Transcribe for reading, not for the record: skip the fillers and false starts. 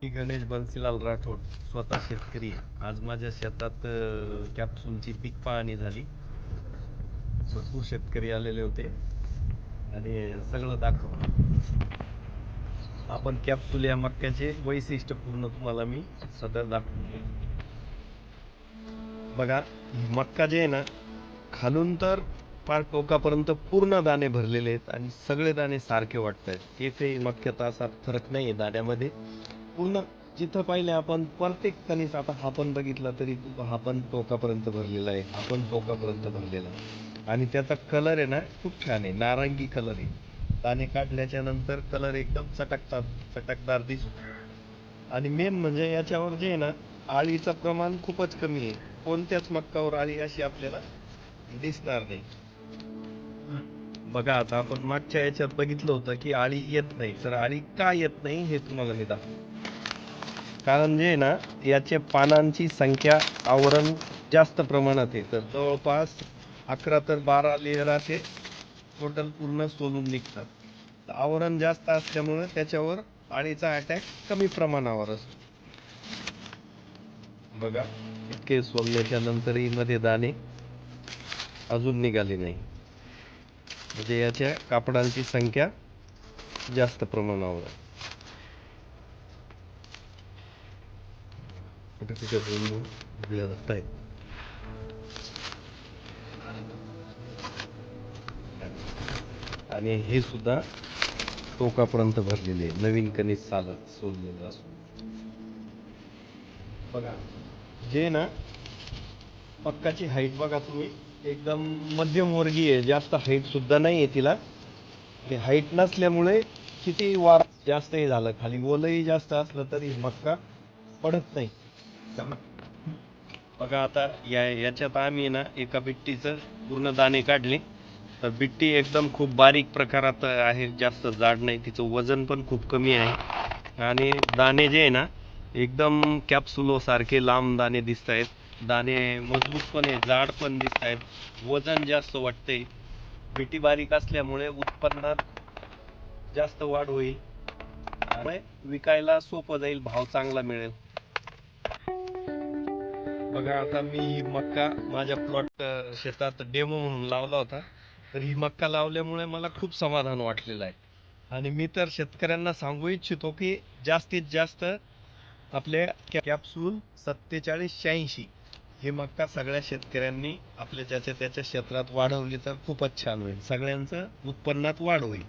मी गणेश बन्सीलाल राठोड, स्वतः शेतकरी आहे. आज माझ्या शेतात कॅप्सूलची पीक पाहणी झाली. भरपूर शेतकरी आलेले होते आणि सगळं दाखवलं. आपण कॅप्सूल या मक्याचे वैशिष्ट्य पूर्ण तुम्हाला मी सदर दाखवतो. बघा, मक्का जे आहे ना, खालून तर पार टोकापर्यंत पूर्ण दाणे भरलेले आहेत आणि सगळे दाणे सारखे वाटत आहेत. एकही मक्यात असा फरक नाही आहे दाण्यामध्ये. पूर्ण जिथं पाहिले आपण प्रत्येक कणीस, आता हा पण बघितला तरी हा पण टोकापर्यंत भरलेला आहे, हा पण टोकापर्यंत भरलेला आहे. आणि त्याचा कलर आहे ना, खूप छान आहे, नारंगी कलर आहे. दाणे काढल्याच्या नंतर कलर एकदम चटकदार दिसतो. आणि मेन म्हणजे याच्यावर जे आहे ना, आळीचं प्रमाण खूपच कमी आहे. कोणत्याच मक्कावर आळी अशी आपल्याला दिसणार नाही. बघा, आता आपण मागच्या याच्यात बघितलं होतं की आळी येत नाही, तर आळी का येत नाही हे तुम्हाला मी दाखवतो. कारण जे आहे ना, याचे पानांची संख्या आवरण जास्त प्रमाणात आहे. तर जवळपास 11 ते 12 लेयर असे टोटल पूर्ण सोलून निघतात. आवरण जास्त असल्यामुळे त्याच्यावर अळीचा अटॅक कमी प्रमाणावर असतो. बघा, इतके सोलल्याच्या नंतरही मध्ये दाणे अजून निघाले नाही, म्हणजे याच्या कापडांची संख्या जास्त प्रमाणावर आहे. आणि हे सुद्धा टोकापर्यंत भरलेले नवीन कणीस चालत सोडलेलं असतो. बघा, जे ना, मक्काची हाईट बघा तुम्ही, एकदम मध्यमवर्गीय आहे, जास्त हाईट सुद्धा नाही आहे तिला. हाईट नसल्यामुळे किती वार जास्त हे झालं, खाली ओलही जास्त असलं तरी मक्का पडत नाही. बघा, आता याच्यात आम्ही ना एका बिट्टीचं पूर्ण दाणे काढले. तर बिट्टी एकदम खूप बारीक प्रकारात आहे, जास्त जाड नाही, तिचं वजन पण खूप कमी आहे. आणि दाणे जे आहे ना, एकदम कॅप्सुलो सारखे लांब दाणे दिसत आहेत. दाणे मजबूत पण आहे, जाड पण दिसत आहेत, वजन जास्त वाटतंय. बिटी बारीक असल्यामुळे उत्पन्नात जास्त वाढ होईल, त्यामुळे विकायला सोपं जाईल, भाव चांगला मिळेल. बघा, आता मी ही मक्का माझ्या प्लॉट शेतात डेमो म्हणून लावला होता. तर ही मक्का लावल्यामुळे मला खूप समाधान वाटलेलं आहे. आणि मी तर शेतकऱ्यांना सांगू इच्छितो की जास्तीत जास्त आपल्या कॅप्सूल 4786 ही मक्का सगळ्या शेतकऱ्यांनी आपल्या ज्याच्या त्याच्या क्षेत्रात वाढवली तर खूपच छान होईल, सगळ्यांचं उत्पन्नात वाढ होईल.